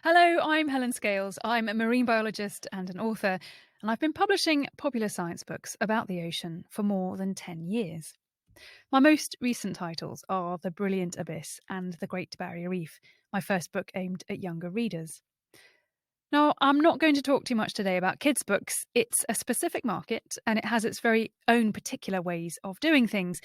Hello, I'm Helen Scales. I'm a marine biologist and an author, and I've been publishing popular science books about the ocean for more than 10 years. My most recent titles are The Brilliant Abyss and The Great Barrier Reef, my first book aimed at younger readers. Now, I'm not going to talk too much today about kids' books. It's a specific market and it has its very own particular ways of doing things.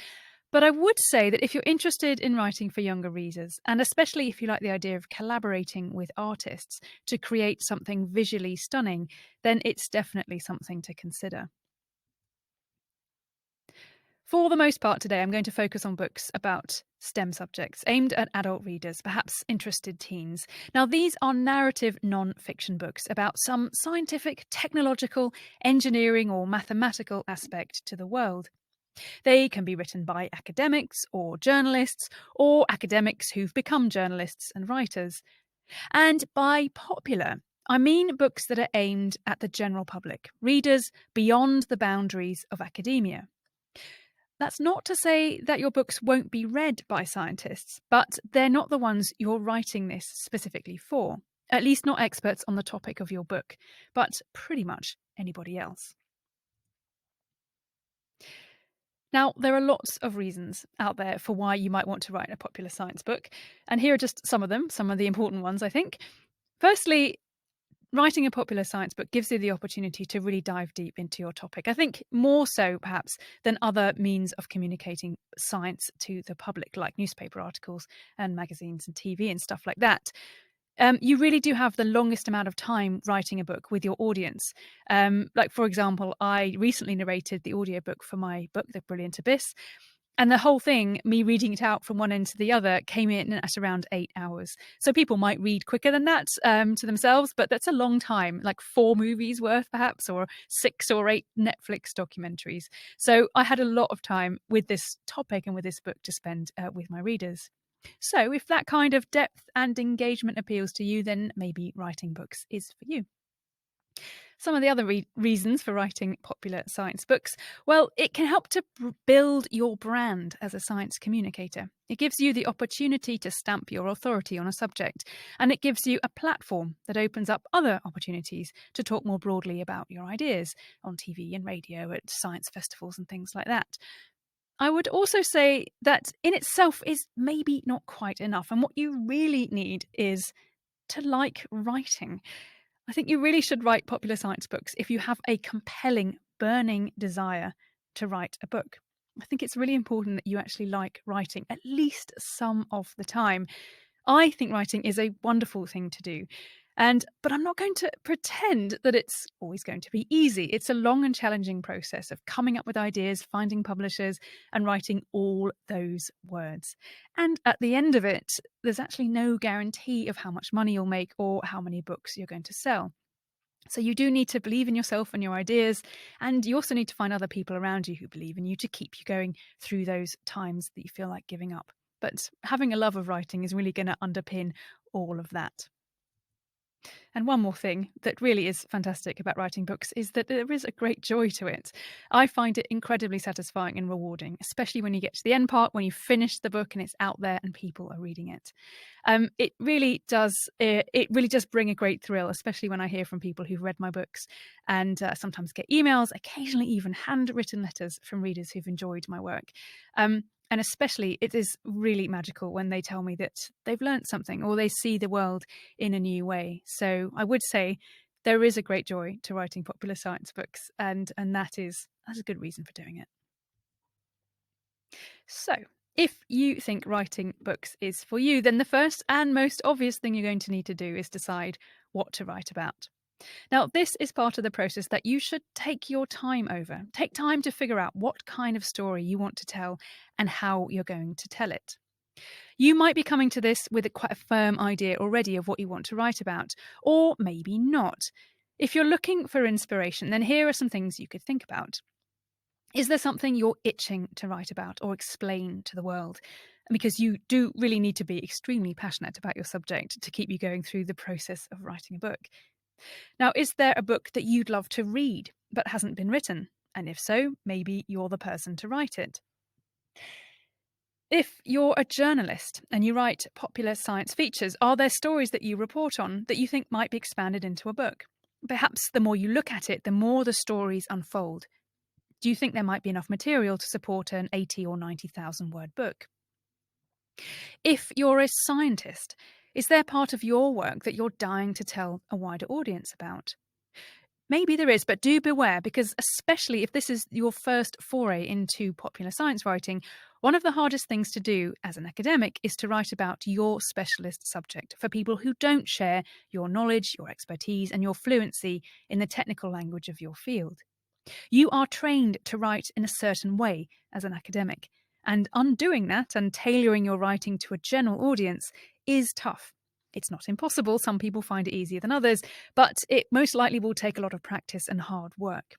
But I would say that if you're interested in writing for younger readers, and especially if you like the idea of collaborating with artists to create something visually stunning, then it's definitely something to consider. For the most part today, I'm going to focus on books about STEM subjects aimed at adult readers, perhaps interested teens. Now, these are narrative non-fiction books about some scientific, technological, engineering, or mathematical aspect to the world. They can be written by academics or journalists, or academics who've become journalists and writers. And by popular, I mean books that are aimed at the general public, readers beyond the boundaries of academia. That's not to say that your books won't be read by scientists, but they're not the ones you're writing this specifically for. At least not experts on the topic of your book, but pretty much anybody else. Now, there are lots of reasons out there for why you might want to write a popular science book, and here are just some of them, some of the important ones, I think. Firstly, writing a popular science book gives you the opportunity to really dive deep into your topic. I think more so, perhaps, than other means of communicating science to the public, like newspaper articles and magazines and TV and stuff like that. You really do have the longest amount of time writing a book with your audience. Like, for example, I recently narrated the audiobook for my book, The Brilliant Abyss. And the whole thing, me reading it out from one end to the other, came in at around 8 hours. So people might read quicker than that to themselves, but that's a long time, like 4 movies worth perhaps, or 6 or 8 Netflix documentaries. So I had a lot of time with this topic and with this book to spend with my readers. So if that kind of depth and engagement appeals to you, then maybe writing books is for you. Some of the other reasons for writing popular science books, well, it can help to build your brand as a science communicator. It gives you the opportunity to stamp your authority on a subject, and it gives you a platform that opens up other opportunities to talk more broadly about your ideas on TV and radio, at science festivals and things like that. I would also say that in itself is maybe not quite enough, and what you really need is to like writing. I think you really should write popular science books if you have a compelling, burning desire to write a book. I think it's really important that you actually like writing at least some of the time. I think writing is a wonderful thing to do. But I'm not going to pretend that it's always going to be easy. It's a long and challenging process of coming up with ideas, finding publishers, and writing all those words. And at the end of it, there's actually no guarantee of how much money you'll make or how many books you're going to sell. So you do need to believe in yourself and your ideas, and you also need to find other people around you who believe in you to keep you going through those times that you feel like giving up. But having a love of writing is really going to underpin all of that. And one more thing that really is fantastic about writing books is that there is a great joy to it. I find it incredibly satisfying and rewarding, especially when you get to the end part, when you finish the book and it's out there and people are reading it. It really does. It really does bring a great thrill, especially when I hear from people who've read my books, and sometimes get emails, occasionally even handwritten letters from readers who've enjoyed my work. And especially, it is really magical when they tell me that they've learnt something or they see the world in a new way. So I would say there is a great joy to writing popular science books, and that's a good reason for doing it. So if you think writing books is for you, then the first and most obvious thing you're going to need to do is decide what to write about. Now, this is part of the process that you should take your time over. Take time to figure out what kind of story you want to tell and how you're going to tell it. You might be coming to this with quite a firm idea already of what you want to write about, or maybe not. If you're looking for inspiration, then here are some things you could think about. Is there something you're itching to write about or explain to the world? Because you do really need to be extremely passionate about your subject to keep you going through the process of writing a book. Now, is there a book that you'd love to read but hasn't been written? And if so, maybe you're the person to write it. If you're a journalist and you write popular science features, are there stories that you report on that you think might be expanded into a book? Perhaps the more you look at it, the more the stories unfold. Do you think there might be enough material to support an 80 or 90,000 word book? If you're a scientist, is there part of your work that you're dying to tell a wider audience about? Maybe there is, but do beware, because especially if this is your first foray into popular science writing, one of the hardest things to do as an academic is to write about your specialist subject for people who don't share your knowledge, your expertise, and your fluency in the technical language of your field. You are trained to write in a certain way as an academic, and undoing that and tailoring your writing to a general audience is tough. It's not impossible, some people find it easier than others, but it most likely will take a lot of practice and hard work.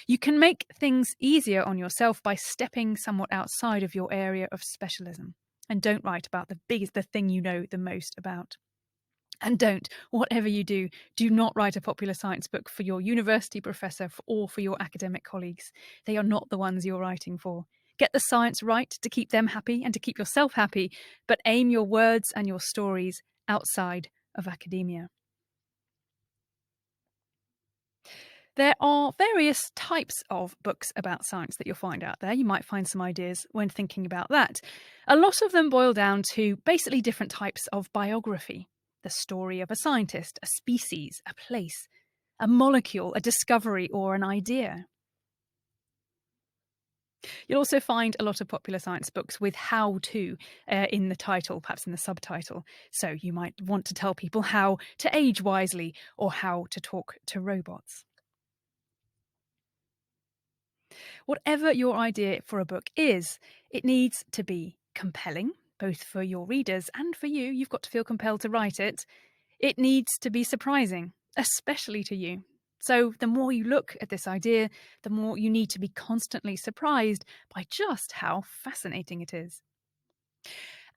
You can make things easier on yourself by stepping somewhat outside of your area of specialism. And don't write about the thing you know the most about. And don't, whatever you do not write a popular science book for your university professor or for your academic colleagues. They are not the ones you're writing for. Get the science right to keep them happy and to keep yourself happy, but aim your words and your stories outside of academia. There are various types of books about science that you'll find out there. You might find some ideas when thinking about that. A lot of them boil down to basically different types of biography. The story of a scientist, a species, a place, a molecule, a discovery, or an idea. You'll also find a lot of popular science books with how to in the title, perhaps in the subtitle. So you might want to tell people how to age wisely or how to talk to robots. Whatever your idea for a book is, it needs to be compelling, both for your readers and for you. You've got to feel compelled to write it. It needs to be surprising, especially to you. So the more you look at this idea, the more you need to be constantly surprised by just how fascinating it is.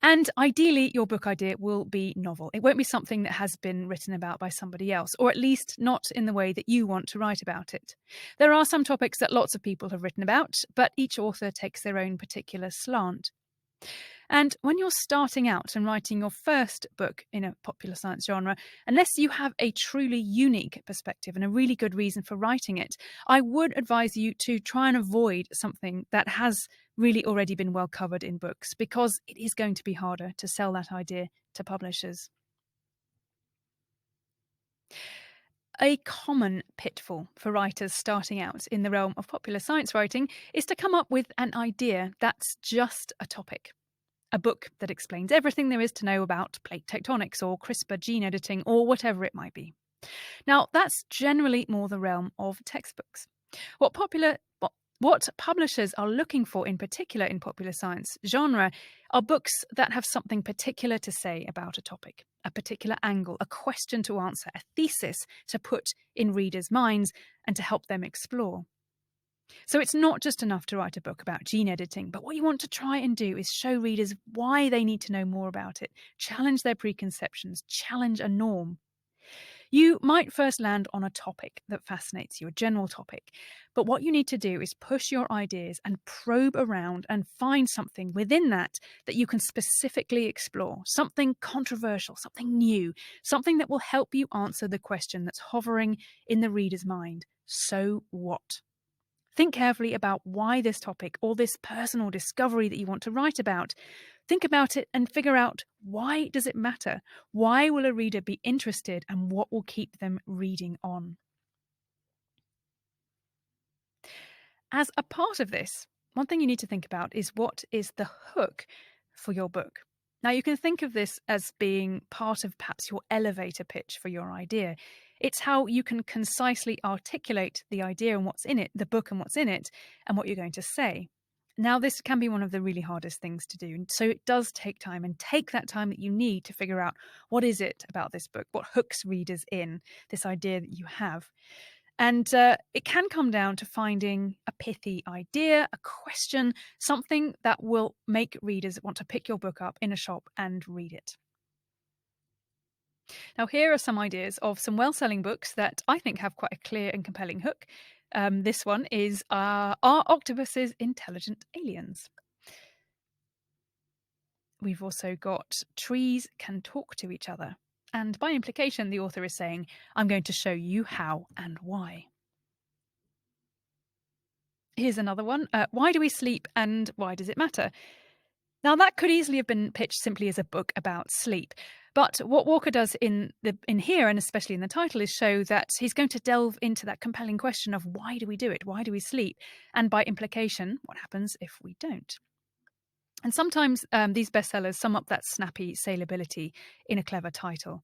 And ideally, your book idea will be novel. It won't be something that has been written about by somebody else, or at least not in the way that you want to write about it. There are some topics that lots of people have written about, but each author takes their own particular slant. And when you're starting out and writing your first book in a popular science genre, unless you have a truly unique perspective and a really good reason for writing it, I would advise you to try and avoid something that has really already been well covered in books, because it is going to be harder to sell that idea to publishers. A common pitfall for writers starting out in the realm of popular science writing is to come up with an idea that's just a topic. A book that explains everything there is to know about plate tectonics or CRISPR gene editing or whatever it might be. Now, that's generally more the realm of textbooks. What publishers are looking for in particular in popular science genre are books that have something particular to say about a topic, a particular angle, a question to answer, a thesis to put in readers' minds and to help them explore. So it's not just enough to write a book about gene editing, but what you want to try and do is show readers why they need to know more about it, challenge their preconceptions, challenge a norm. You might first land on a topic that fascinates you, a general topic, but what you need to do is push your ideas and probe around and find something within that that you can specifically explore, something controversial, something new, something that will help you answer the question that's hovering in the reader's mind. So what? Think carefully about why this topic or this personal discovery that you want to write about. Think about it and figure out, why does it matter? Why will a reader be interested, and what will keep them reading on? As a part of this, one thing you need to think about is, what is the hook for your book? Now, you can think of this as being part of perhaps your elevator pitch for your idea. It's how you can concisely articulate the idea and what's in it, the book and what's in it, and what you're going to say. Now, this can be one of the really hardest things to do. So it does take time, and take that time that you need to figure out, what is it about this book? What hooks readers in this idea that you have? And it can come down to finding a pithy idea, a question, something that will make readers want to pick your book up in a shop and read it. Now, here are some ideas of some well-selling books that I think have quite a clear and compelling hook. This one is Are Octopuses Intelligent Aliens? We've also got trees can talk to each other. And by implication, the author is saying, I'm going to show you how and why. Here's another one. Why do we sleep and why does it matter? Now, that could easily have been pitched simply as a book about sleep. But what Walker does in here, and especially in the title, is show that he's going to delve into that compelling question of why do we do it? Why do we sleep? And by implication, what happens if we don't? And sometimes these bestsellers sum up that snappy saleability in a clever title,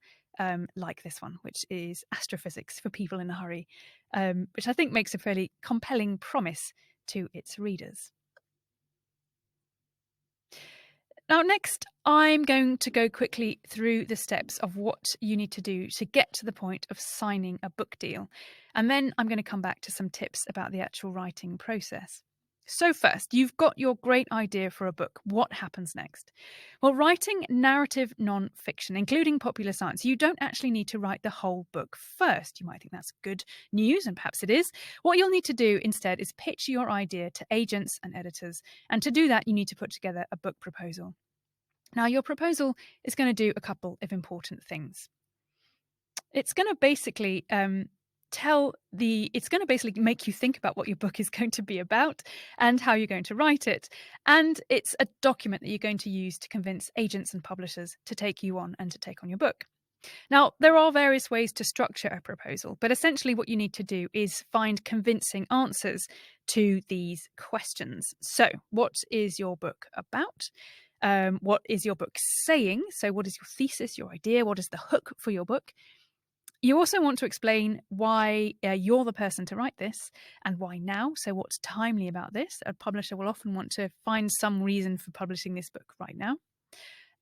like this one, which is Astrophysics for People in a Hurry, which I think makes a fairly compelling promise to its readers. Now, next, I'm going to go quickly through the steps of what you need to do to get to the point of signing a book deal. And then I'm going to come back to some tips about the actual writing process. So first, you've got your great idea for a book. What happens next? Well, writing narrative non-fiction, including popular science, you don't actually need to write the whole book first. You might think that's good news, and perhaps it is. What you'll need to do instead is pitch your idea to agents and editors. And to do that, you need to put together a book proposal. Now, your proposal is going to do a couple of important things. It's going to basically it's going to basically make you think about what your book is going to be about and how you're going to write it. And it's a document that you're going to use to convince agents and publishers to take you on and to take on your book. Now, there are various ways to structure a proposal, but essentially what you need to do is find convincing answers to these questions. So, what is your book about? What is your book saying? So, what is your thesis, your idea? What is the hook for your book? You also want to explain why you're the person to write this and why now. So what's timely about this? A publisher will often want to find some reason for publishing this book right now.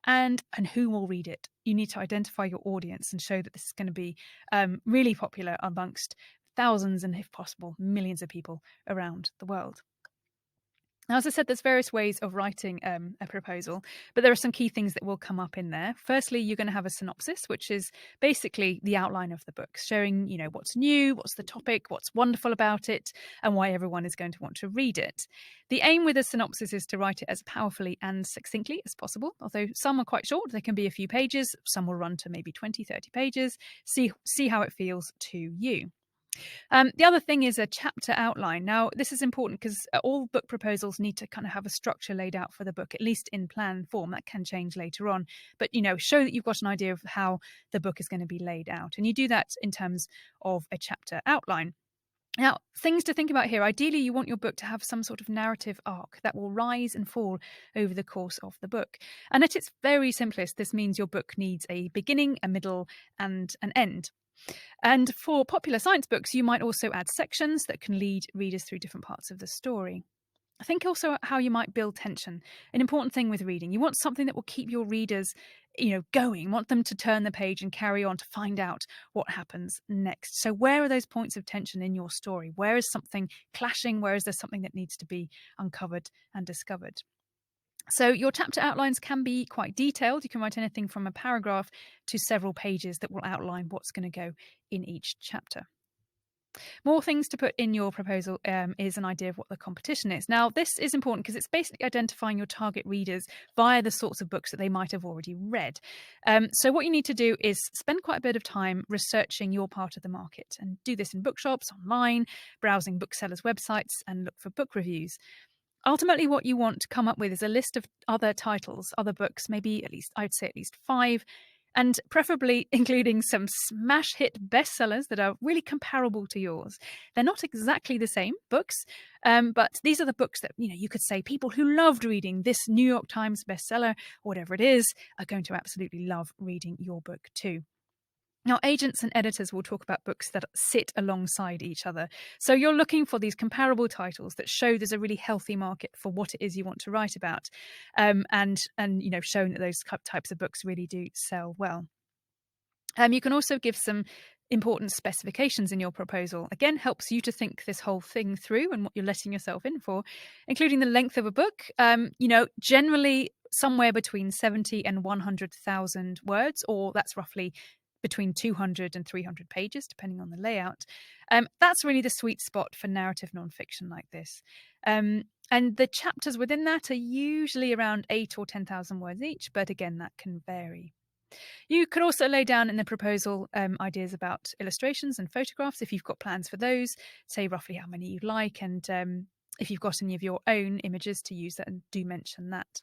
And who will read it? You need to identify your audience and show that this is going to be really popular amongst thousands and, if possible, millions of people around the world. Now, as I said, there's various ways of writing a proposal, but there are some key things that will come up in there. Firstly, you're going to have a synopsis, which is basically the outline of the book, showing, what's new, what's the topic, what's wonderful about it, and why everyone is going to want to read it. The aim with a synopsis is to write it as powerfully and succinctly as possible, although some are quite short. They can be a few pages. Some will run to maybe 20, 30 pages. See how it feels to you. The other thing is a chapter outline. Now, this is important because all book proposals need to kind of have a structure laid out for the book, at least in plan form. That can change later on. But, show that you've got an idea of how the book is going to be laid out. And you do that in terms of a chapter outline. Now, things to think about here. Ideally, you want your book to have some sort of narrative arc that will rise and fall over the course of the book. And at its very simplest, this means your book needs a beginning, a middle, and an end. And for popular science books, you might also add sections that can lead readers through different parts of the story. Think also how you might build tension. An important thing with reading, you want something that will keep your readers, going. You want them to turn the page and carry on to find out what happens next. So where are those points of tension in your story? Where is something clashing? Where is there something that needs to be uncovered and discovered? So your chapter outlines can be quite detailed. You can write anything from a paragraph to several pages that will outline what's going to go in each chapter. More things to put in your proposal is an idea of what the competition is. Now, this is important because it's basically identifying your target readers via the sorts of books that they might have already read. So what you need to do is spend quite a bit of time researching your part of the market, and do this in bookshops, online, browsing booksellers' websites, and look for book reviews. Ultimately, what you want to come up with is a list of other titles, other books, maybe I'd say at least 5, and preferably including some smash hit bestsellers that are really comparable to yours. They're not exactly the same books, but these are the books that, you could say people who loved reading this New York Times bestseller, or whatever it is, are going to absolutely love reading your book too. Now, agents and editors will talk about books that sit alongside each other. So you're looking for these comparable titles that show there's a really healthy market for what it is you want to write about, and showing that those types of books really do sell well. You can also give some important specifications in your proposal. Again, helps you to think this whole thing through and what you're letting yourself in for, including the length of a book. Generally somewhere between 70 and 100,000 words, or that's roughly between 200 and 300 pages, depending on the layout. That's really the sweet spot for narrative nonfiction like this. And the chapters within that are usually around 8 or 10,000 words each, but again, that can vary. You could also lay down in the proposal ideas about illustrations and photographs if you've got plans for those, say roughly how many you'd like, and if you've got any of your own images to use, that, and do mention that.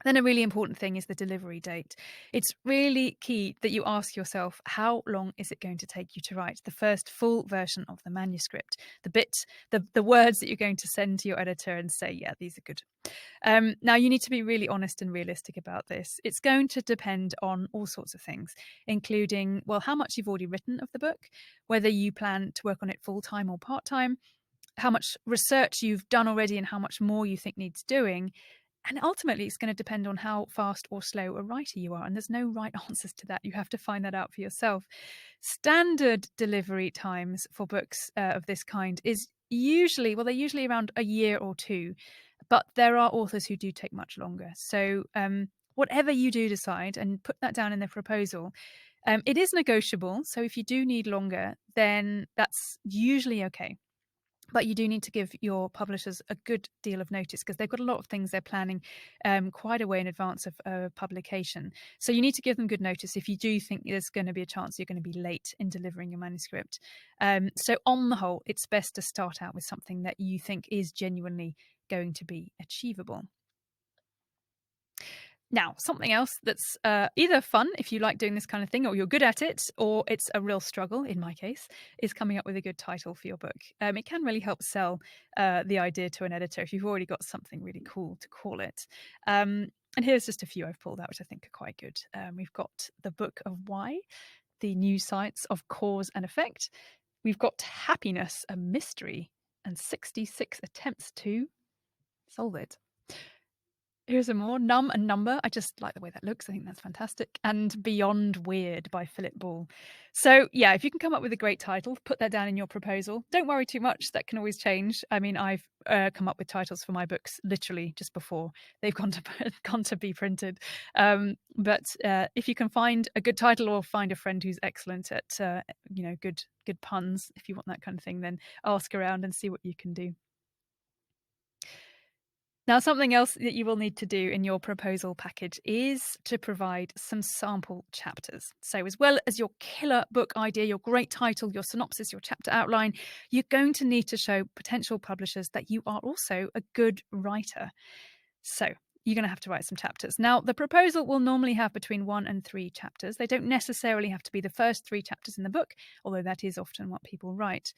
Then a really important thing is the delivery date. It's really key that you ask yourself, how long is it going to take you to write the first full version of the manuscript? The words that you're going to send to your editor and say, yeah, these are good. Now, you need to be really honest and realistic about this. It's going to depend on all sorts of things, including, well, how much you've already written of the book, whether you plan to work on it full-time or part-time, how much research you've done already and how much more you think needs doing. And ultimately, it's going to depend on how fast or slow a writer you are. And there's no right answers to that. You have to find that out for yourself. Standard delivery times for books of this kind is usually, well, they're usually around a year or two. But there are authors who do take much longer. So whatever you do decide, and put that down in the proposal, it is negotiable. So if you do need longer, then that's usually okay. But you do need to give your publishers a good deal of notice, because they've got a lot of things they're planning quite a way in advance of publication. So you need to give them good notice if you do think there's going to be a chance you're going to be late in delivering your manuscript. So on the whole, it's best to start out with something that you think is genuinely going to be achievable. Now, something else that's either fun if you like doing this kind of thing, or you're good at it, or it's a real struggle, in my case, is coming up with a good title for your book. It can really help sell the idea to an editor if you've already got something really cool to call it. And here's just a few I've pulled out, which I think are quite good. We've got The Book of Why, The New Science of Cause and Effect. We've got Happiness, a Mystery, and 66 Attempts to Solve It. Here's some more. Numb and Number. I just like the way that looks. I think that's fantastic. And Beyond Weird by Philip Ball. So yeah, if you can come up with a great title, put that down in your proposal. Don't worry too much. That can always change. I mean, I've come up with titles for my books literally just before they've gone to be printed. But if you can find a good title, or find a friend who's excellent at good puns, if you want that kind of thing, then ask around and see what you can do. Now, something else that you will need to do in your proposal package is to provide some sample chapters. So as well as your killer book idea, your great title, your synopsis, your chapter outline, you're going to need to show potential publishers that you are also a good writer. So you're going to have to write some chapters. Now, the proposal will normally have between 1 and 3 chapters. They don't necessarily have to be the first 3 chapters in the book, although that is often what people write.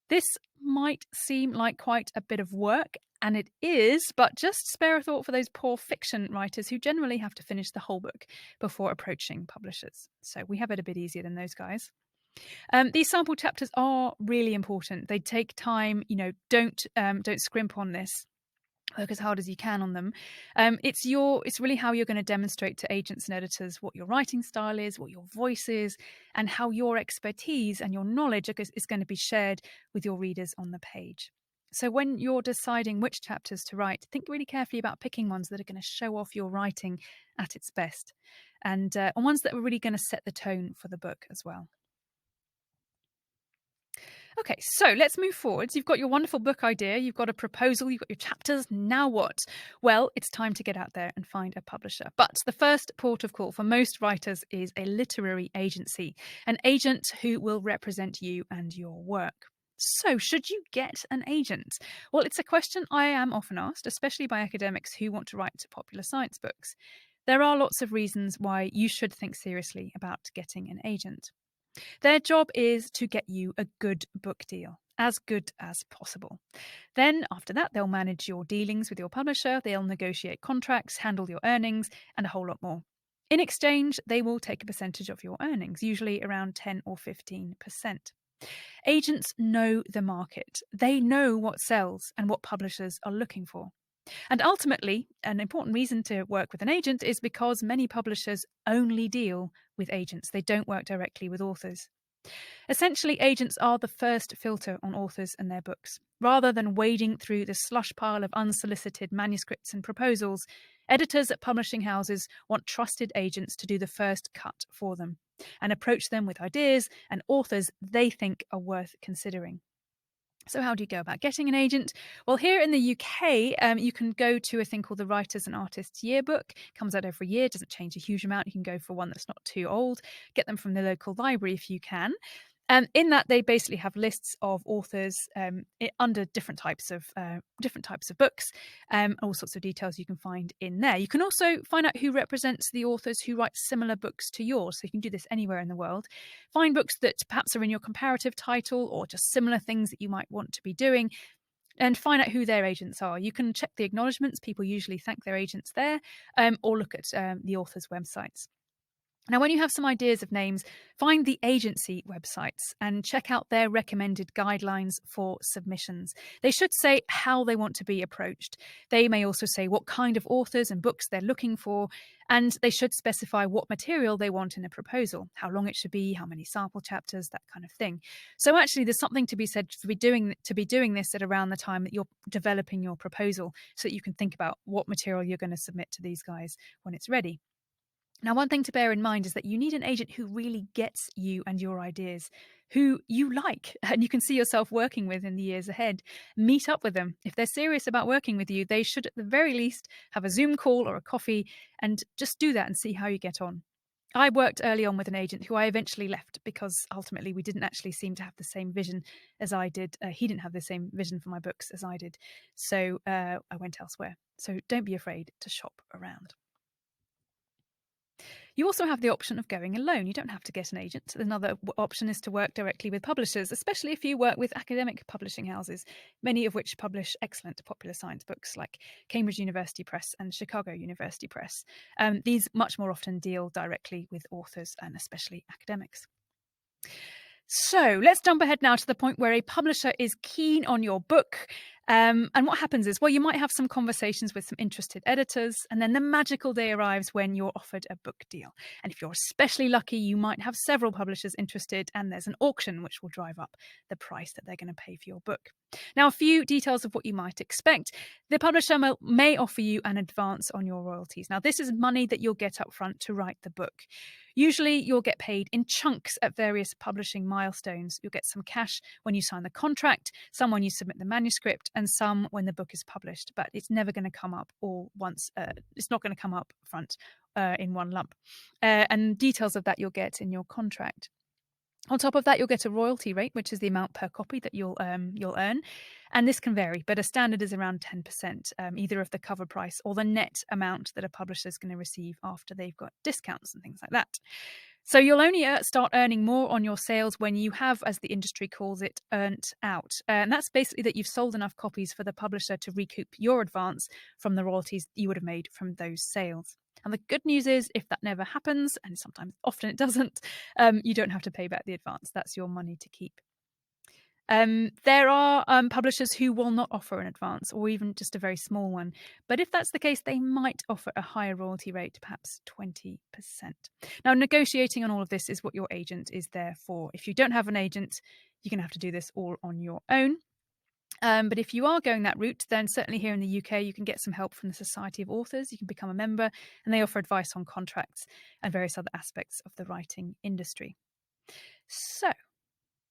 This might seem like quite a bit of work, and it is, but just spare a thought for those poor fiction writers who generally have to finish the whole book before approaching publishers. So we have it a bit easier than those guys. These sample chapters are really important. They take time. Don't scrimp on this. Work as hard as you can on them. It's really how you're going to demonstrate to agents and editors what your writing style is, what your voice is, and how your expertise and your knowledge is going to be shared with your readers on the page. So when you're deciding which chapters to write, think really carefully about picking ones that are going to show off your writing at its best, and ones that are really going to set the tone for the book as well. Okay, so let's move forwards. You've got your wonderful book idea, you've got a proposal, you've got your chapters. Now what? Well, it's time to get out there and find a publisher. But the first port of call for most writers is a literary agency, an agent who will represent you and your work. So, should you get an agent? Well, it's a question I am often asked, especially by academics who want to write popular science books. There are lots of reasons why you should think seriously about getting an agent. Their job is to get you a good book deal, as good as possible. Then, after that, they'll manage your dealings with your publisher, they'll negotiate contracts, handle your earnings, and a whole lot more. In exchange, they will take a percentage of your earnings, usually around 10 or 15%. Agents know the market. They know what sells and what publishers are looking for. And ultimately, an important reason to work with an agent is because many publishers only deal with agents. They don't work directly with authors. Essentially, agents are the first filter on authors and their books. Rather than wading through the slush pile of unsolicited manuscripts and proposals, editors at publishing houses want trusted agents to do the first cut for them. and approach them with ideas and authors they think are worth considering. So how do you go about getting an agent? Well, here in the UK, you can go to a thing called the Writers and Artists Yearbook. It comes out every year, doesn't change a huge amount. You can go for one that's not too old. Get them from the local library if you can. In that, they basically have lists of authors under different types of books, all sorts of details you can find in there. You can also find out who represents the authors who write similar books to yours. So you can do this anywhere in the world. Find books that perhaps are in your comparative title or just similar things that you might want to be doing, and find out who their agents are. You can check the acknowledgements. People usually thank their agents there, or look at the authors' websites. Now, when you have some ideas of names, find the agency websites and check out their recommended guidelines for submissions. They should say how they want to be approached. They may also say what kind of authors and books they're looking for, and they should specify what material they want in a proposal, how long it should be, how many sample chapters, that kind of thing. So actually, there's something to be said to be doing this at around the time that you're developing your proposal, so that you can think about what material you're going to submit to these guys when it's ready. Now, one thing to bear in mind is that you need an agent who really gets you and your ideas, who you like and you can see yourself working with in the years ahead. Meet up with them. If they're serious about working with you, they should at the very least have a Zoom call or a coffee, and just do that and see how you get on. I worked early on with an agent who I eventually left because ultimately we didn't actually seem to have the same vision as I did. He didn't have the same vision for my books as I did. So I went elsewhere. So don't be afraid to shop around. You also have the option of going alone. You don't have to get an agent. Another option is to work directly with publishers, especially if you work with academic publishing houses, many of which publish excellent popular science books like Cambridge University Press and Chicago University Press. These much more often deal directly with authors and especially academics. So let's jump ahead now to the point where a publisher is keen on your book. And what happens is, well, you might have some conversations with some interested editors, and then the magical day arrives when you're offered a book deal. And if you're especially lucky, you might have several publishers interested, and there's an auction which will drive up the price that they're going to pay for your book. Now, a few details of what you might expect. The publisher may offer you an advance on your royalties. Now, this is money that you'll get up front to write the book. Usually, you'll get paid in chunks at various publishing milestones. You'll get some cash when you sign the contract, some when you submit the manuscript, and some when the book is published. But it's never going to come up all once. It's not going to come up front in one lump. And details of that you'll get in your contract. On top of that, you'll get a royalty rate, which is the amount per copy that you'll earn. And this can vary, but a standard is around 10%, either of the cover price or the net amount that a publisher is going to receive after they've got discounts and things like that. So you'll only start earning more on your sales when you have, as the industry calls it, earned out. And that's basically that you've sold enough copies for the publisher to recoup your advance from the royalties you would have made from those sales. And the good news is, if that never happens, and often it doesn't, you don't have to pay back the advance. That's your money to keep. There are publishers who will not offer an advance or even just a very small one. But if that's the case, they might offer a higher royalty rate, perhaps 20%. Now, negotiating on all of this is what your agent is there for. If you don't have an agent, you're going to have to do this all on your own. But if you are going that route, then certainly here in the UK, you can get some help from the Society of Authors. You can become a member, and they offer advice on contracts and various other aspects of the writing industry. So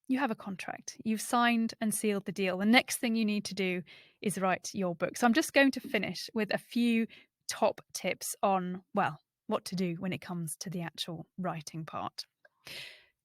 you have a contract. You've signed and sealed the deal. The next thing you need to do is write your book. So I'm just going to finish with a few top tips on, well, what to do when it comes to the actual writing part.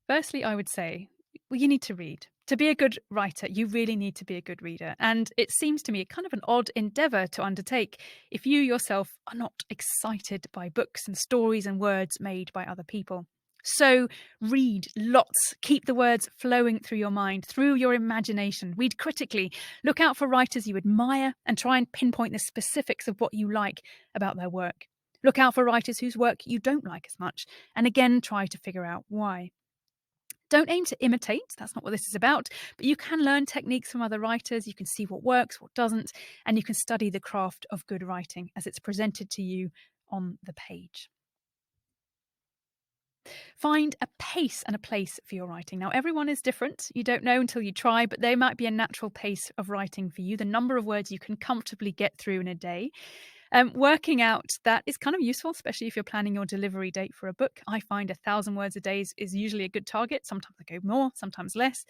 Firstly, I would say, well, you need to read. To be a good writer, you really need to be a good reader. And it seems to me kind of an odd endeavour to undertake if you yourself are not excited by books and stories and words made by other people. So read lots. Keep the words flowing through your mind, through your imagination. Read critically. Look out for writers you admire and try and pinpoint the specifics of what you like about their work. Look out for writers whose work you don't like as much, and again, try to figure out why. Don't aim to imitate, that's not what this is about, but you can learn techniques from other writers, you can see what works, what doesn't, and you can study the craft of good writing as it's presented to you on the page. Find a pace and a place for your writing. Now, everyone is different. You don't know until you try, but there might be a natural pace of writing for you, the number of words you can comfortably get through in a day. Working out that is kind of useful, especially if you're planning your delivery date for a book. I find 1,000 words a day is usually a good target. Sometimes I go more, sometimes less.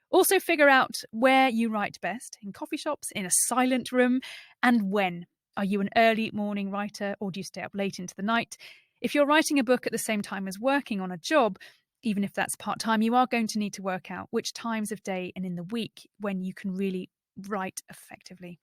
Also, figure out where you write best: in coffee shops, in a silent room, and when. Are you an early morning writer, or do you stay up late into the night? If you're writing a book at the same time as working on a job, even if that's part-time, you are going to need to work out which times of day and in the week when you can really write effectively.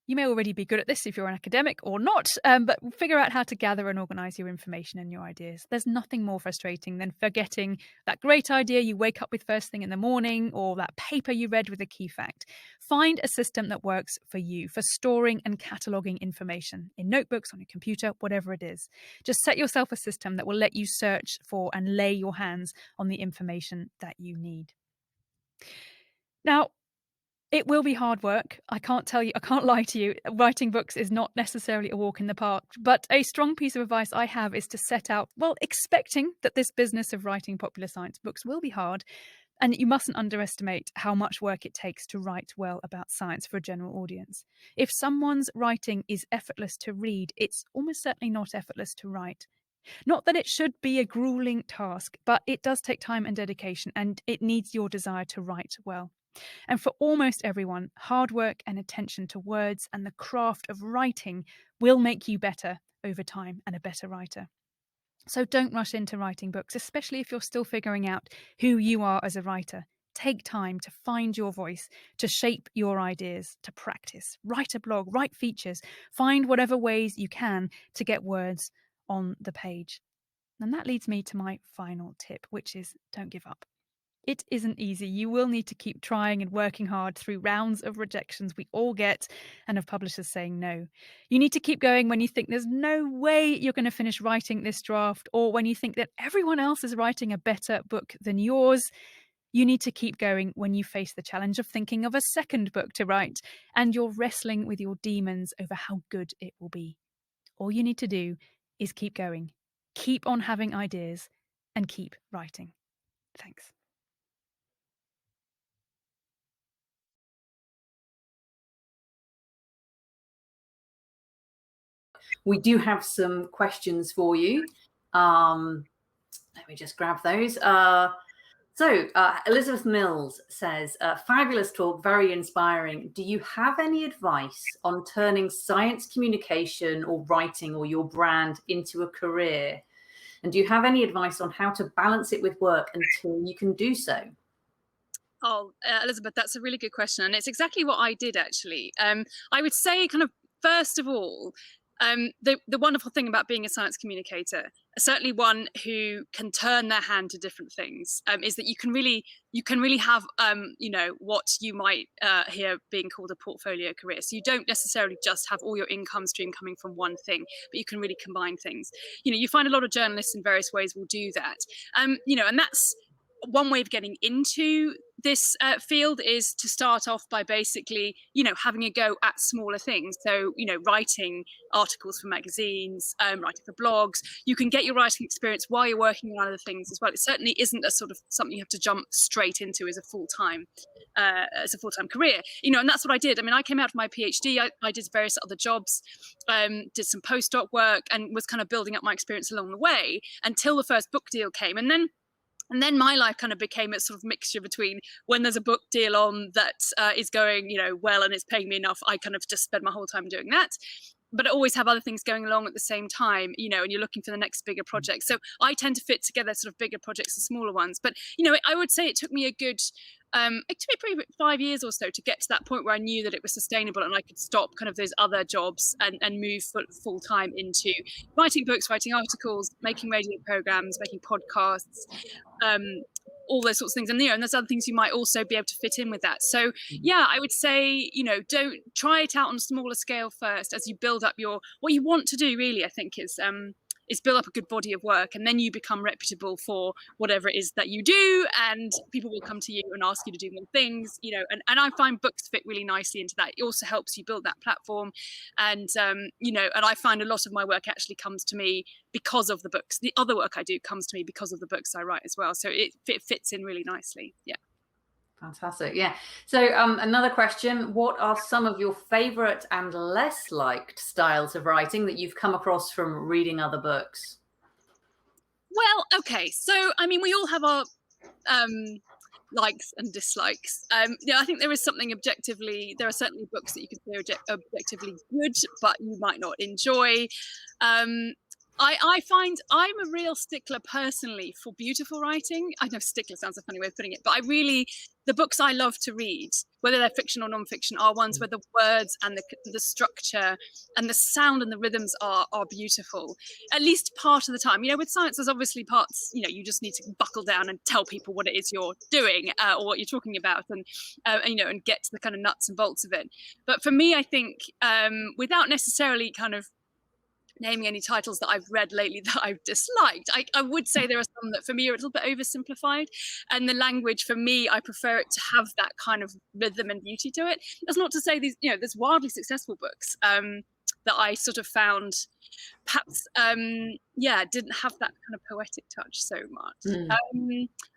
You may already be good at this if you're an academic or not, but figure out how to gather and organise your information and your ideas. There's nothing more frustrating than forgetting that great idea you wake up with first thing in the morning, or that paper you read with a key fact. Find a system that works for you, for storing and cataloguing information in notebooks, on your computer, whatever it is. Just set yourself a system that will let you search for and lay your hands on the information that you need. Now, it will be hard work. I can't lie to you. Writing books is not necessarily a walk in the park, but a strong piece of advice I have is to set out, well, expecting that this business of writing popular science books will be hard, and you mustn't underestimate how much work it takes to write well about science for a general audience. If someone's writing is effortless to read, it's almost certainly not effortless to write. Not that it should be a grueling task, but it does take time and dedication, and it needs your desire to write well. And for almost everyone, hard work and attention to words and the craft of writing will make you better over time and a better writer. So don't rush into writing books, especially if you're still figuring out who you are as a writer. Take time to find your voice, to shape your ideas, to practice. Write a blog, write features, find whatever ways you can to get words on the page. And that leads me to my final tip, which is don't give up. It isn't easy. You will need to keep trying and working hard through rounds of rejections we all get, and of publishers saying no. You need to keep going when you think there's no way you're going to finish writing this draft, or when you think that everyone else is writing a better book than yours. You need to keep going when you face the challenge of thinking of a second book to write, and you're wrestling with your demons over how good it will be. All you need to do is keep going, keep on having ideas, and keep writing. Thanks. We do have some questions for you. Let me just grab those. Elizabeth Mills says, fabulous talk, very inspiring. Do you have any advice on turning science communication or writing or your brand into a career? And do you have any advice on how to balance it with work until you can do so? Oh, Elizabeth, that's a really good question. And it's exactly what I did, actually. I would say, kind of, first of all, the wonderful thing about being a science communicator, certainly one who can turn their hand to different things, is that you can really have, what you might hear being called a portfolio career. So you don't necessarily just have all your income stream coming from one thing, but you can really combine things. You find a lot of journalists in various ways will do that. And that's one way of getting into this field, is to start off by basically, having a go at smaller things. So, writing articles for magazines, writing for blogs. You can get your writing experience while you're working on other things as well. It certainly isn't a sort of something you have to jump straight into as a full-time career. And that's what I did. I mean, I came out of my PhD, I did various other jobs, did some postdoc work, and was kind of building up my experience along the way until the first book deal came. And then my life kind of became a sort of mixture between, when there's a book deal on that is going, well, and it's paying me enough, I kind of just spend my whole time doing that. But I always have other things going along at the same time, and you're looking for the next bigger project. So I tend to fit together sort of bigger projects and smaller ones. But, I would say it took me it took me probably 5 years or so to get to that point where I knew that it was sustainable and I could stop kind of those other jobs and move full time into writing books, writing articles, making radio programs, making podcasts, all those sorts of things. And there's other things you might also be able to fit in with that. So yeah, I would say, don't try it out on a smaller scale first as you build up what you want to do, really, I think is build up a good body of work, and then you become reputable for whatever it is that you do, and people will come to you and ask you to do more things, and I find books fit really nicely into that. It also helps you build that platform, and and I find a lot of my work actually comes to me because of the books. The other work I do comes to me because of the books I write as well, so it fits in really nicely. Yeah. Fantastic. Yeah. So another question, what are some of your favorite and less liked styles of writing that you've come across from reading other books? Well, okay. So, I mean, we all have our likes and dislikes. I think there is something objectively, there are certainly books that you could say are objectively good, but you might not enjoy. Um, I find I'm a real stickler personally for beautiful writing. I know stickler sounds a funny way of putting it, but the books I love to read, whether they're fiction or non-fiction, are ones where the words and the structure and the sound and the rhythms are beautiful, at least part of the time. With science, there's obviously parts, you just need to buckle down and tell people what it is you're doing, or what you're talking about, and get to the kind of nuts and bolts of it. But for me, I think, without necessarily kind of naming any titles that I've read lately that I've disliked, I would say there are some that for me are a little bit oversimplified, and the language, for me, I prefer it to have that kind of rhythm and beauty to it. That's not to say there's wildly successful books that I sort of found perhaps didn't have that kind of poetic touch so much.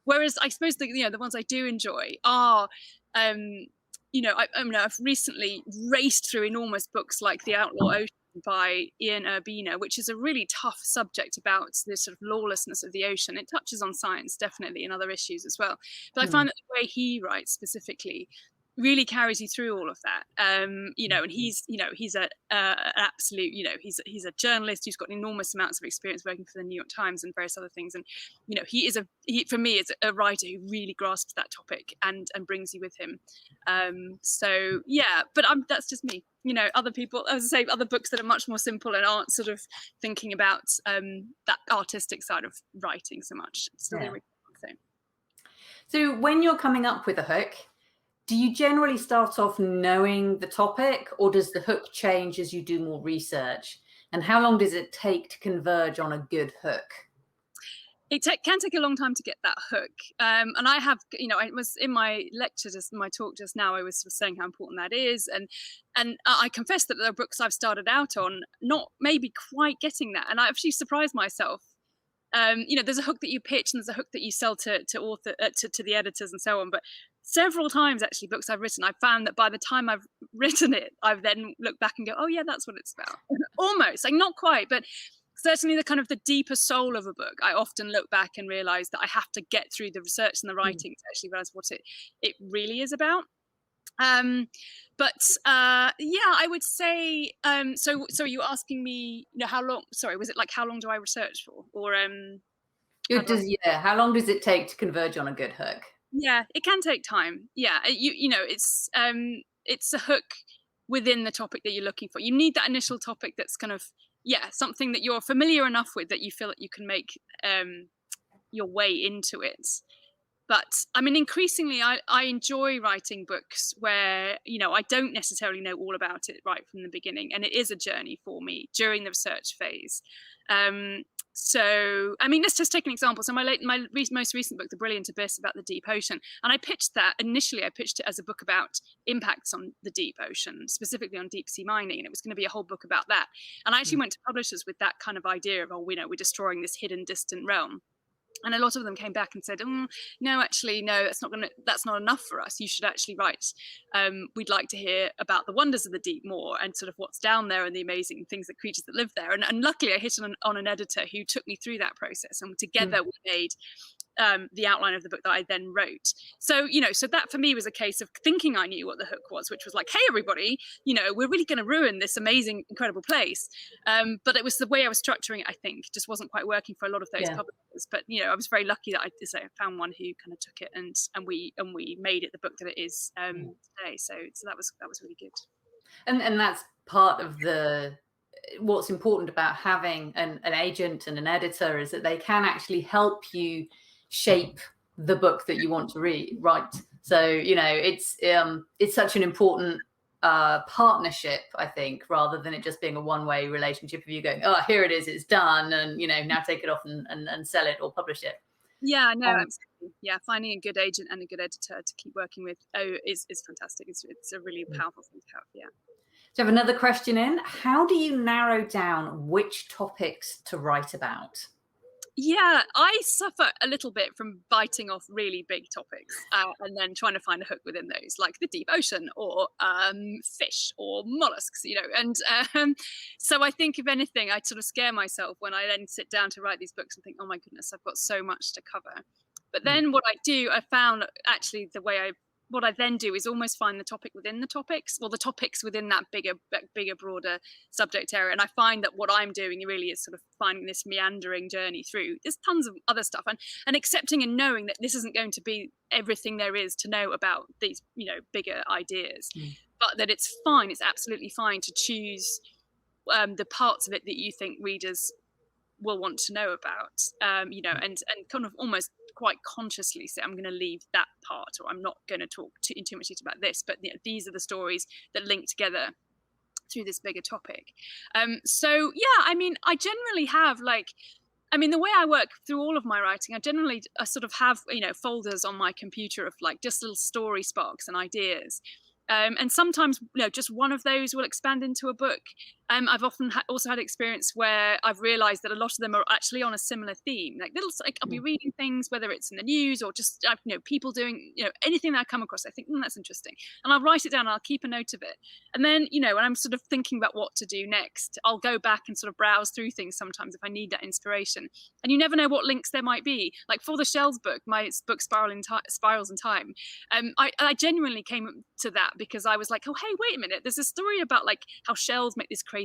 Whereas I suppose the ones I do enjoy are I've recently raced through enormous books like The Outlaw Ocean by Ian Urbina, which is a really tough subject about the sort of lawlessness of the ocean. It touches on science, definitely, and other issues as well. But I find that the way he writes specifically really carries you through all of that. And he's an absolute, he's a journalist who's got enormous amounts of experience working for the New York Times and various other things. And, he for me, is a writer who really grasps that topic and brings you with him. So yeah, but that's just me. Other people, as I say, other books that are much more simple and aren't sort of thinking about that artistic side of writing so much. So they really want to. So when you're coming up with a hook, do you generally start off knowing the topic, or does the hook change as you do more research? And how long does it take to converge on a good hook? It can take a long time to get that hook. And I have, I was in my lecture, my talk just now, I was sort of saying how important that is. And I confess that there are books I've started out on not maybe quite getting that. And I actually surprised myself. There's a hook that you pitch and there's a hook that you sell to author, to the editors and so on. But several times, actually, books I've written, I've found that by the time I've written it, I've then looked back and go, oh yeah, that's what it's about. Almost, like not quite, but certainly the kind of the deeper soul of a book. I often look back and realize that I have to get through the research and the writing to actually realize what it really is about. I would say, so are you asking me, how long, sorry, was it like how long do I research for, or how long does it take to converge on a good hook? Yeah, it can take time. Yeah, it's a hook within the topic that you're looking for. You need that initial topic that's kind of, something that you're familiar enough with that you feel that you can make your way into it. But I mean, increasingly, I enjoy writing books where, I don't necessarily know all about it right from the beginning. And it is a journey for me during the research phase. So, I mean, let's just take an example. So my most recent book, The Brilliant Abyss, about the deep ocean. And I pitched that, initially I pitched it as a book about impacts on the deep ocean, specifically on deep sea mining. And it was going to be a whole book about that. And I actually went to publishers with that kind of idea of, we're destroying this hidden, distant realm. And a lot of them came back and said, no, actually, no, that's not enough for us. You should actually write. We'd like to hear about the wonders of the deep more and sort of what's down there and the amazing things that creatures that live there. And luckily I hit on an editor who took me through that process. And together we made the outline of the book that I then wrote. So, so that for me was a case of thinking I knew what the hook was, which was like, hey, everybody, we're really going to ruin this amazing, incredible place. But it was the way I was structuring it, I think, just wasn't quite working for a lot of those publishers. But, I was very lucky that I found one who kind of took it and we made it the book that it is today. So that was really good. And that's part of what's important about having an agent and an editor is that they can actually help you shape the book that you want to write. So it's such an important partnership, I think, rather than it just being a one-way relationship of you going, oh, here it is, it's done, and now take it off and sell it or publish it. Yeah, no, absolutely. Yeah, finding a good agent and a good editor to keep working with is fantastic. It's a really powerful thing to have. Yeah. So I have another question in. How do you narrow down which topics to write about? Yeah, I suffer a little bit from biting off really big topics and then trying to find a hook within those, like the deep ocean or fish or mollusks, you know. And so I think, if anything, I'd sort of scare myself when I then sit down to write these books and think, oh my goodness, I've got so much to cover. But then what I do, I found actually what I then do is almost find the topic within the topics, or the topics within that bigger, broader subject area. And I find that what I'm doing really is sort of finding this meandering journey through. There's tons of other stuff, and accepting and knowing that this isn't going to be everything there is to know about these, you know, bigger ideas, but that it's fine. It's absolutely fine to choose the parts of it that you think readers will want to know about, you know, and kind of almost quite consciously say, I'm going to leave that part, or I'm not going to talk in too much detail about this, but, you know, these are the stories that link together through this bigger topic. So yeah, I mean, I generally have the way I work through all of my writing, I sort of have, you know, folders on my computer of like just little story sparks and ideas. And sometimes, you know, just one of those will expand into a book. I've often also had experience where I've realized that a lot of them are actually on a similar theme. Like I'll be reading things, whether it's in the news or just, you know, people doing, you know, anything that I come across, I think, that's interesting. And I'll write it down and I'll keep a note of it. And then, you know, when I'm sort of thinking about what to do next, I'll go back and sort of browse through things sometimes if I need that inspiration. And you never know what links there might be. Like for the Shells book, my book Spirals in Time, I genuinely came to that because I was like, oh, hey, wait a minute. There's a story about like how shells make this crazy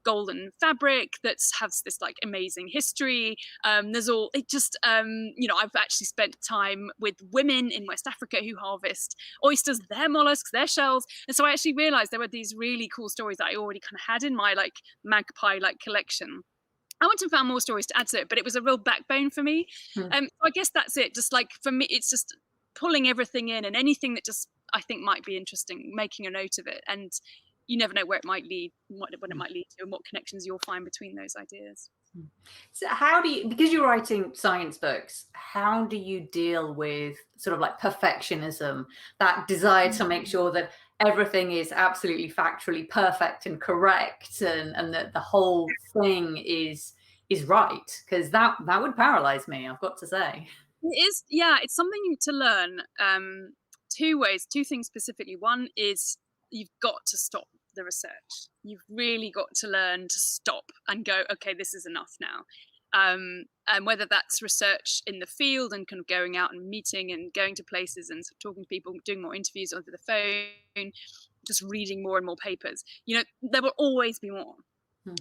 golden fabric that has this like amazing history. You know, I've actually spent time with women in West Africa who harvest oysters, their mollusks, their shells. And so I actually realized there were these really cool stories that I already kind of had in my like magpie like collection. I went and found more stories to add to it, but it was a real backbone for me. So I guess that's it. Just like for me, it's just pulling everything in, and anything that just I think might be interesting, making a note of it. And you never know where it might lead, what it might lead to, and what connections you'll find between those ideas. So how do you, because you're writing science books, how do you deal with sort of like perfectionism, that desire to make sure that everything is absolutely factually perfect and correct, and that the whole thing is right? Because that would paralyze me, I've got to say. It is, yeah, it's something to learn. Two things specifically. One is you've got to stop the research. You've really got to learn to stop and go, okay, this is enough now. And whether that's research in the field and kind of going out and meeting and going to places and talking to people, doing more interviews over the phone, just reading more and more papers, you know, there will always be more.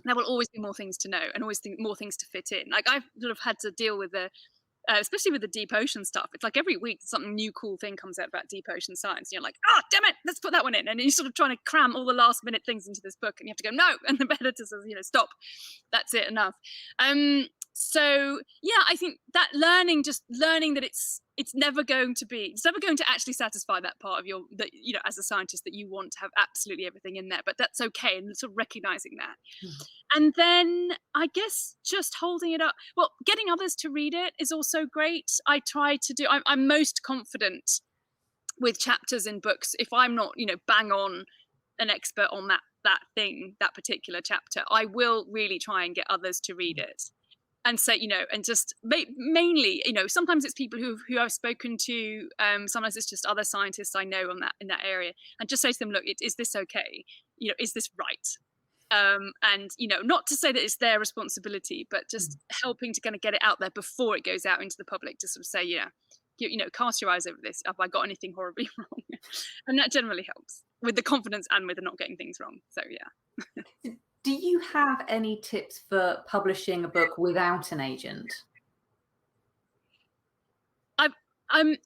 There will always be more things to know, and always more things to fit in. Like I've sort of had to deal with especially with the deep ocean stuff. It's like every week something new cool thing comes out about deep ocean science. And you're like, oh, damn it, let's put that one in. And you're sort of trying to cram all the last minute things into this book, and you have to go, no. And the editor says, you know, stop. That's it, enough. So yeah, I think that learning that it's never going to actually satisfy that part of you know, as a scientist, that you want to have absolutely everything in there, but that's okay, and sort of recognizing that. And then I guess just holding it up, well, getting others to read it is also great. I'm most confident with chapters in books if I'm not, you know, bang on an expert on that particular chapter. I will really try and get others to read it and say, you know, and just mainly, you know, sometimes it's people who I've spoken to, sometimes it's just other scientists I know in that area, and just say to them, look, is this okay? You know, is this right? And, you know, not to say that it's their responsibility, but just helping to kind of get it out there before it goes out into the public, to sort of say, yeah, you know, cast your eyes over this. Have I got anything horribly wrong? And that generally helps with the confidence and with the not getting things wrong. So yeah. Do you have any tips for publishing a book without an agent?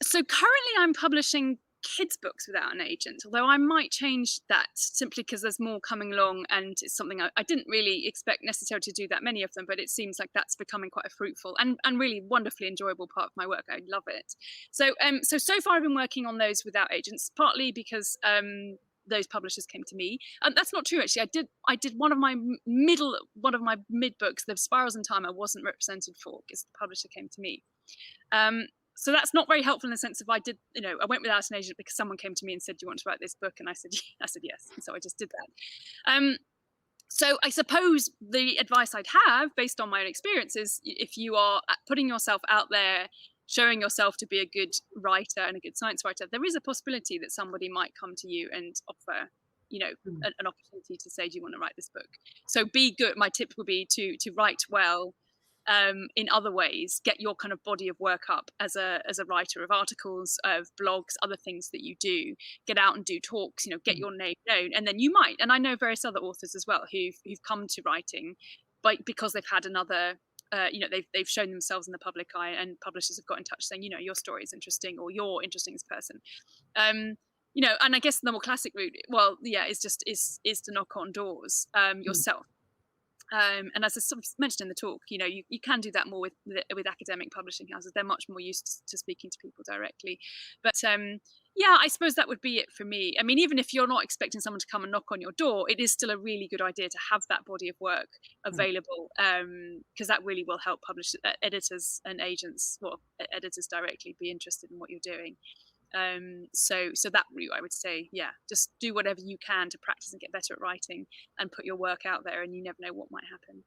So currently I'm publishing kids' books without an agent, although I might change that simply because there's more coming along, and it's something I didn't really expect necessarily to do that many of them, but it seems like that's becoming quite a fruitful and really wonderfully enjoyable part of my work. I love it. So so far I've been working on those without agents, partly because those publishers came to me. And that's not true, actually. I did one of my mid books, the Spirals in Time, I wasn't represented for because the publisher came to me. So that's not very helpful in the sense of I went without an agent because someone came to me and said, do you want to write this book? And I said yes. And so I just did that. So I suppose the advice I'd have, based on my own experience, is if you are putting yourself out there, showing yourself to be a good writer and a good science writer, there is a possibility that somebody might come to you and offer, you know, Mm. an opportunity to say, do you want to write this book? So be good. My tip would be to write well, in other ways. Get your kind of body of work up as a writer of articles, of blogs, other things that you do. Get out and do talks, you know, get Mm. your name known, and then you might. And I know various other authors as well who've come to writing, because they've had another. You know, they've shown themselves in the public eye, and publishers have got in touch saying, you know, your story is interesting, or you're interesting as a person. You know, and I guess the more classic route, well, yeah, is to knock on doors Mm. yourself. And as I sort of mentioned in the talk, you know, you can do that more with academic publishing houses. They're much more used to speaking to people directly. But yeah, I suppose that would be it for me. I mean, even if you're not expecting someone to come and knock on your door, it is still a really good idea to have that body of work Mm. available, because that really will help publishers, editors and agents, well, editors directly, be interested in what you're doing. So that route, I would say, yeah, just do whatever you can to practice and get better at writing, and put your work out there, and you never know what might happen.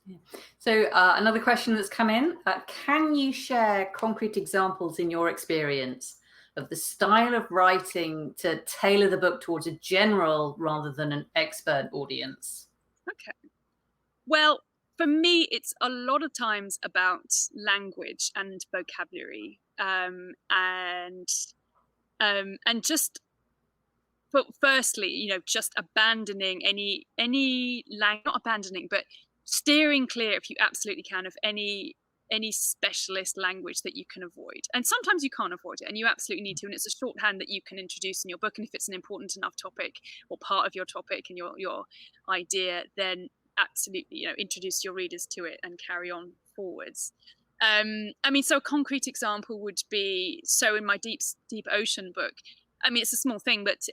Yeah. So another question that's come in, can you share concrete examples in your experience of the style of writing to tailor the book towards a general rather than an expert audience? Okay. Well, for me, it's a lot of times about language and vocabulary, and just, but firstly, you know, just abandoning any not abandoning, but steering clear, if you absolutely can, of any specialist language that you can avoid. And sometimes you can't avoid it, and you absolutely need to. And it's a shorthand that you can introduce in your book. And if it's an important enough topic, or part of your topic and your idea, then absolutely, you know, introduce your readers to it and carry on forwards. I mean, so a concrete example would be, so in my deep ocean book, I mean, it's a small thing, but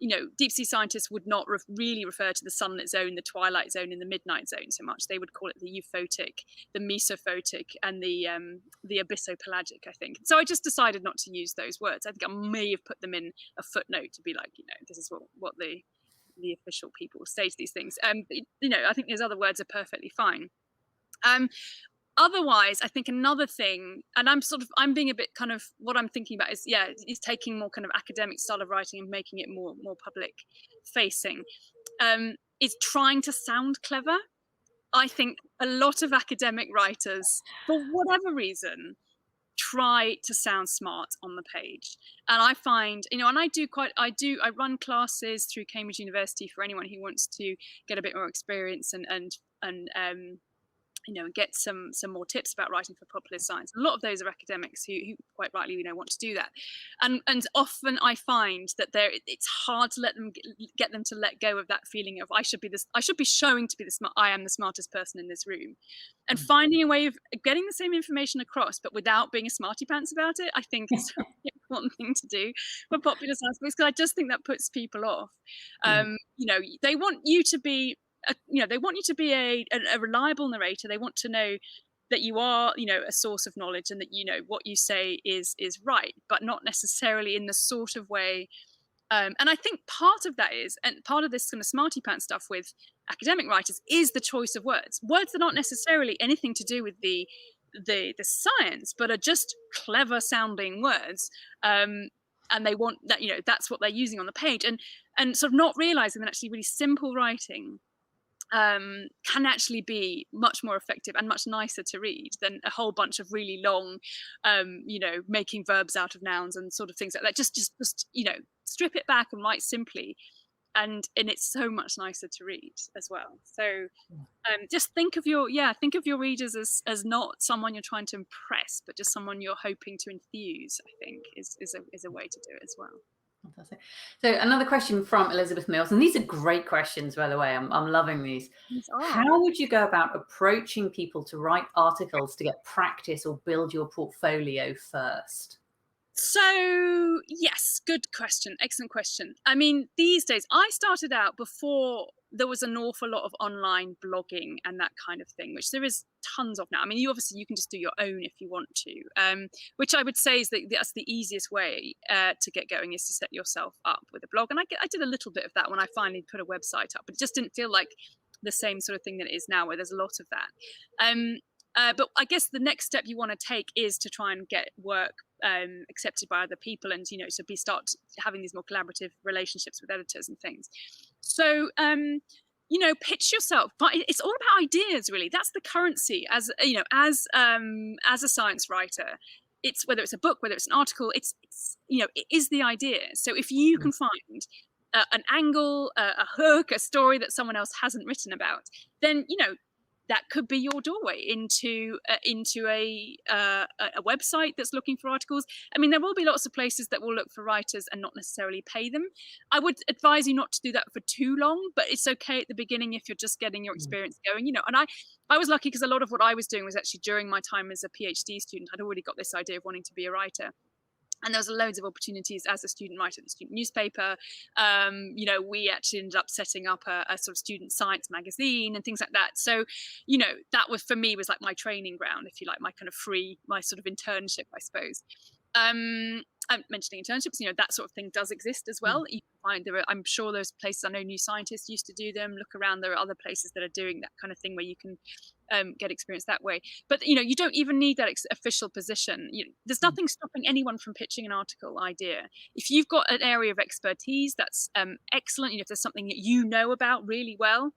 you know, deep sea scientists would not really refer to the sunlit zone, the twilight zone, and the midnight zone so much. They would call it the euphotic, the mesophotic, and the abyssopelagic, I think. So I just decided not to use those words. I think I may have put them in a footnote to be like, you know, this is what the official people say to these things. But, you know, I think those other words are perfectly fine. Otherwise, I think another thing, and I'm being a bit kind of, what I'm thinking about is taking more kind of academic style of writing and making it more public facing, is trying to sound clever. I think a lot of academic writers, for whatever reason, try to sound smart on the page. And I find, you know, and I run classes through Cambridge University for anyone who wants to get a bit more experience and you know, and get some more tips about writing for popular science. A lot of those are academics who quite rightly, you know, want to do that, and often I find that it's hard to get them to let go of that feeling of I should be showing to be I am the smartest person in this room, and finding a way of getting the same information across but without being a smarty pants about it. I think is a really important thing to do for popular science books, because I just think that puts people off. You know, they want you to be they want you to be a reliable narrator. They want to know that you are, you know, a source of knowledge, and that, you know, what you say is right, but not necessarily in the sort of way. And I think part of that is, and part of this kind of smarty pants stuff with academic writers, is the choice of words that aren't necessarily anything to do with the science, but are just clever sounding words. And they want that, you know, that's what they're using on the page, and sort of not realizing that actually really simple writing can actually be much more effective and much nicer to read than a whole bunch of really long, you know, making verbs out of nouns and sort of things like that. Just you know, strip it back and write simply, and it's so much nicer to read as well. So just think of your readers as not someone you're trying to impress, but just someone you're hoping to enthuse. I think is a way to do it as well. Fantastic. So another question from Elizabeth Mills, and these are great questions, by the way. I'm loving these. How would you go about approaching people to write articles to get practice or build your portfolio first? So yes, good question, excellent question. I mean, these days, I started out before there was an awful lot of online blogging and that kind of thing, which there is tons of now. I mean, you can just do your own if you want to, which I would say is that's the easiest way to get going, is to set yourself up with a blog. And I did a little bit of that when I finally put a website up, but it just didn't feel like the same sort of thing that it is now, where there's a lot of that. But I guess the next step you want to take is to try and get work accepted by other people, and start having these more collaborative relationships with editors and things. So pitch yourself. But it's all about ideas, really. That's the currency as a science writer. It's whether it's a book, whether it's an article, it is the idea. So if you can find an angle, a hook, a story that someone else hasn't written about, then that could be your doorway into a website that's looking for articles. I mean, there will be lots of places that will look for writers and not necessarily pay them. I would advise you not to do that for too long, but it's okay at the beginning if you're just getting your experience going. And I was lucky because a lot of what I was doing was actually during my time as a PhD student. I'd already got this idea of wanting to be a writer. And there was loads of opportunities as a student writer at the student newspaper. We actually ended up setting up a sort of student science magazine and things like that. So, that was, for me, was like my training ground, if you like, my sort of internship, I suppose. I'm mentioning internships, that sort of thing does exist as well. You can find I'm sure there's places, I know New Scientists used to do them. Look around, there are other places that are doing that kind of thing where you can get experience that way. But you don't even need that official position. There's nothing stopping anyone from pitching an article idea. If you've got an area of expertise, that's excellent. If there's something that you know about really well,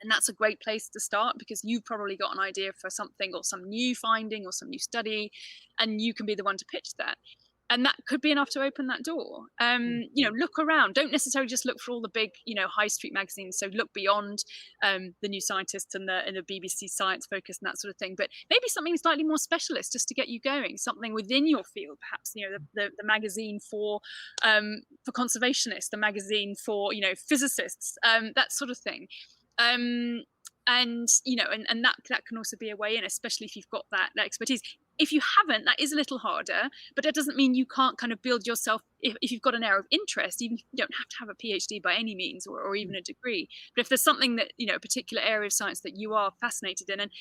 and that's a great place to start, because you've probably got an idea for something, or some new finding, or some new study, and you can be the one to pitch that. And that could be enough to open that door. Look around. Don't necessarily just look for all the big, high street magazines. So look beyond the New Scientist and the BBC Science Focus and that sort of thing. But maybe something slightly more specialist, just to get you going. Something within your field, perhaps. The magazine for conservationists, the magazine for physicists, that sort of thing. And that can also be a way in, especially if you've got that expertise. If you haven't, that is a little harder, but that doesn't mean you can't kind of build yourself. If you've got an area of interest, even if you don't have to have a PhD by any means, or even a degree, but if there's something that, a particular area of science that you are fascinated in, and,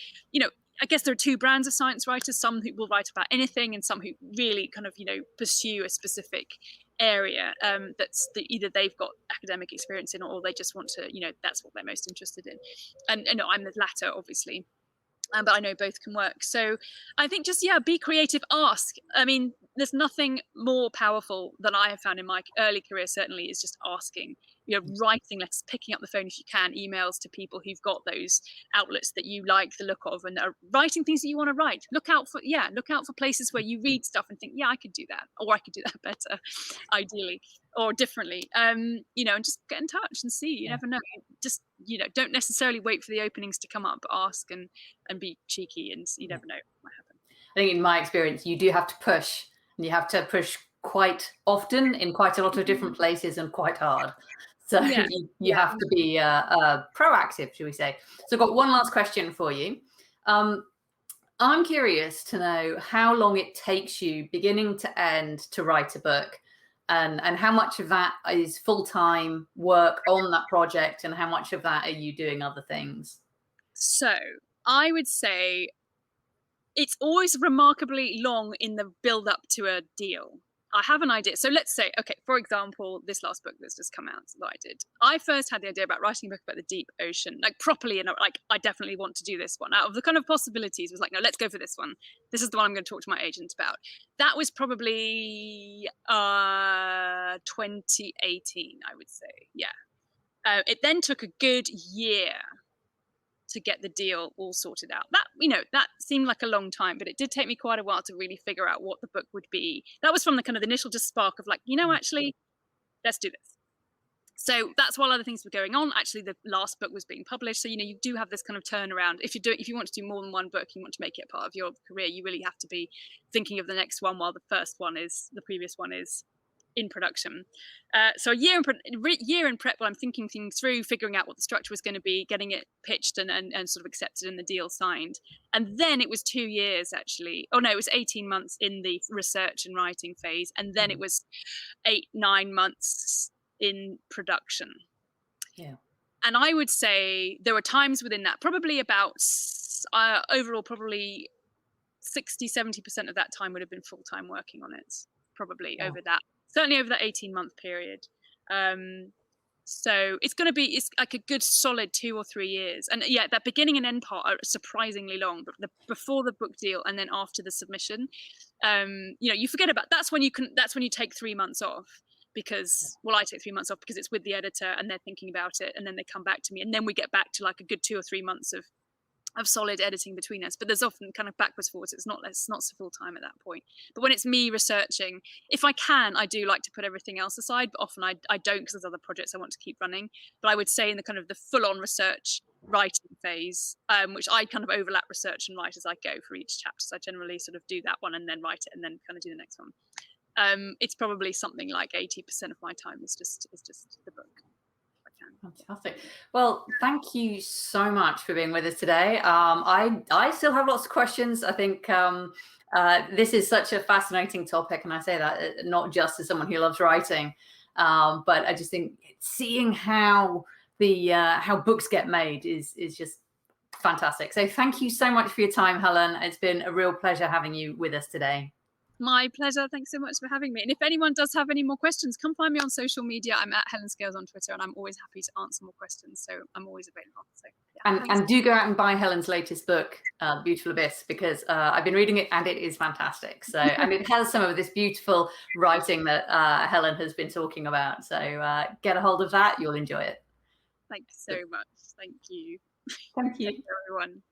I guess there are two brands of science writers, some who will write about anything, and some who really kind of, pursue a specific area that's either they've got academic experience in, or they just want to, that's what they're most interested in. And I'm the latter, obviously. But I know both can work. So I think just, be creative, ask. I mean, there's nothing more powerful than I have found in my early career, certainly, is just asking, writing letters, picking up the phone if you can, emails to people who've got those outlets that you like the look of, and are writing things that you want to write. Look out for places where you read stuff and think, I could do that, or I could do that better, ideally, or differently, and just get in touch and see. You never know. Just, don't necessarily wait for the openings to come up, but ask and be cheeky, and you never know what might happen. I think in my experience, you do have to push, and you have to push quite often in quite a lot of different places, and quite hard. So you have to be proactive, should we say. So I've got one last question for you. I'm curious to know how long it takes you, beginning to end, to write a book, and how much of that is full-time work on that project, and how much of that are you doing other things? So I would say it's always remarkably long in the build-up to a deal. I have an idea. So let's say, okay, for example, this last book that's just come out that I did. I first had the idea about writing a book about the deep ocean, like properly, and like, I definitely want to do this one. Out of the kind of possibilities, was like, no, let's go for this one. This is the one I'm going to talk to my agent about. That was probably 2018, I would say. Yeah. It then took a good year to get the deal all sorted out. That seemed like a long time, but it did take me quite a while to really figure out what the book would be. That was from the kind of the initial just spark of like, actually, let's do this. So that's while other things were going on. Actually, the last book was being published. So, you do have this kind of turnaround. If you want to do more than one book, you want to make it part of your career, you really have to be thinking of the next one while the previous one is in production. So a year in prep, while I'm thinking things through, figuring out what the structure was going to be, getting it pitched and sort of accepted and the deal signed. And then it was 2 years, actually. Oh no, it was 18 months in the research and writing phase. And then it was 8-9 months in production. Yeah. And I would say there were times within that, probably about overall, probably 60-70% of that time would have been full-time working on it, probably over that, certainly over that 18-month period. So it's going to be, it's like a good solid 2 or 3 years. And yeah, that beginning and end part are surprisingly long, but before the book deal and then after the submission, you know, you forget about, that's when you take 3 months off, because, well, I take 3 months off because it's with the editor and they're thinking about it, and then they come back to me, and then we get back to like a good 2 or 3 months of solid editing between us. But there's often kind of backwards forwards. It's not so full time at that point. But when it's me researching, if I can, I do like to put everything else aside, but often I don't, because there's other projects I want to keep running. But I would say in the kind of the full on research writing phase, which I kind of overlap research and write as I go for each chapter. So I generally sort of do that one and then write it and then kind of do the next one. It's probably something like 80% of my time is just the book. Fantastic. Well, thank you so much for being with us today. I still have lots of questions. I think this is such a fascinating topic, and I say that not just as someone who loves writing, but I just think seeing how how books get made is just fantastic. So thank you so much for your time, Helen. It's been a real pleasure having you with us today. My pleasure. Thanks so much for having me. And if anyone does have any more questions, come find me on social media. I'm at Helen Scales on Twitter, and I'm always happy to answer more questions. So I'm always available. So yeah, and do go out and buy Helen's latest book, Beautiful Abyss, because I've been reading it and it is fantastic. So and it has some of this beautiful writing that Helen has been talking about. So get a hold of that. You'll enjoy it. Thanks so much. Thank you. Thank you, everyone.